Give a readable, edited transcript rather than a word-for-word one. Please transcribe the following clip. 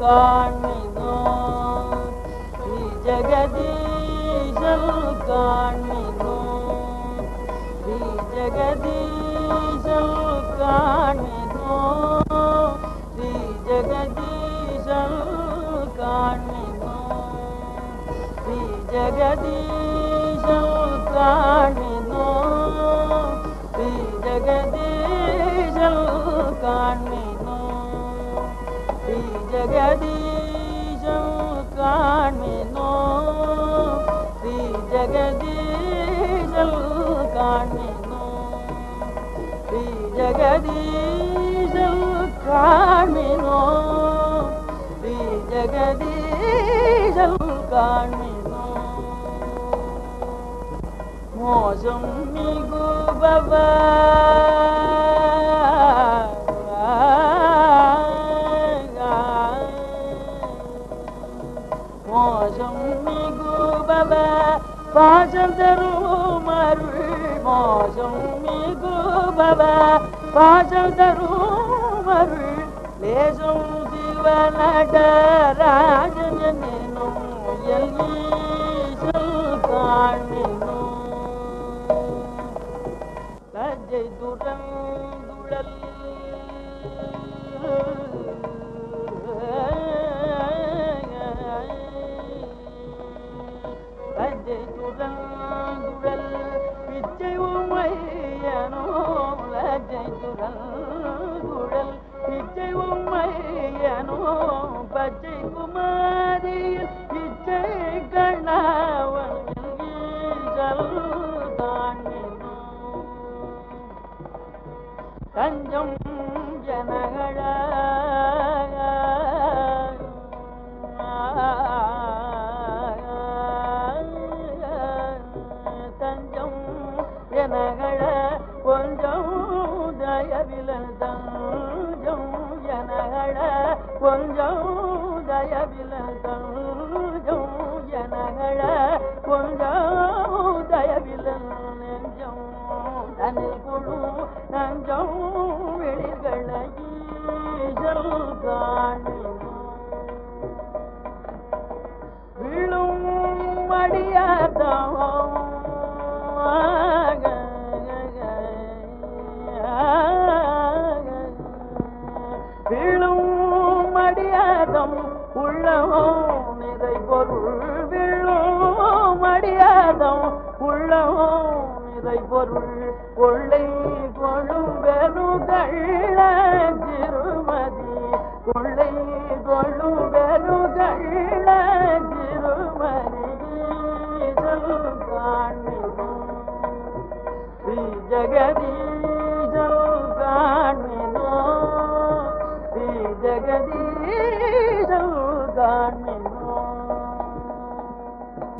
காண்மினோ ஸ்ரீ ஜெகதீசல் காண்மினோ ஸ்ரீ ஜெகதீசல் காண்மினோ ஸ்ரீ ஜெகதீசல் காண்மினோ ஸ்ரீ ஜெகதீசல் காண்மினோ ஸ்ரீ ஜெகதீசல் காண்மினோ ஸ்ரீ ஜெகதீசல் காண்மினோ ஸ்ரீ ஜெகதீசல் காண்மினோ ஸ்ரீ ஜெகதீசல் காண்மினோ ஸ்ரீ ஜெகதீசல் காண்மினோ மோசம் மிகுபவ மோசம் மிகுபவ பாசம் தரும் அருள் மோசம் மிகுபவ பாசம் தரும் அருள் லேசம் சிவநடராஜன் என்னும் எல்லீசல் காண்மினோ லஜ்ஜை துறந்துழல் லஜ்ஜை துறந்துழல் பிச்சை உமையனோ லஜ்ஜை துறந்துழல் பிச்சை உமையனோ பச்சை குமாரியில் பிச்சை கண்ணாவன் ஈசல் காண்மினோ தஞ்சம் ஜனகள தஞ்சம் ஜனகள கொஞ்சம் தயவில தஞ்சம் ஜனகள கொஞ்சம் தயவில தஞ்சம் ஜனகள கொஞ்சம் தயவில நெஞ்சம் தனில் குழு நஞ்சம் வெளிகள ஈசல் காண்மினோ விழும் மடியாதம் விழும் மடியாதம் உள்ளமோ நிறை பொருள் விழும் மடியாதம் உள்ளமோ நிறை பொருள் கொள்ளை கொழும்பெரு கள்ள சிறுமதி கொள்ளை கொழும்பெரு கள்ள சிறுமதி ஈசல் காண்மினோ ஸ்ரீ ஜெகதீசல் காண்மினோ ஸ்ரீ ஜெகதீசல் காண்மினோ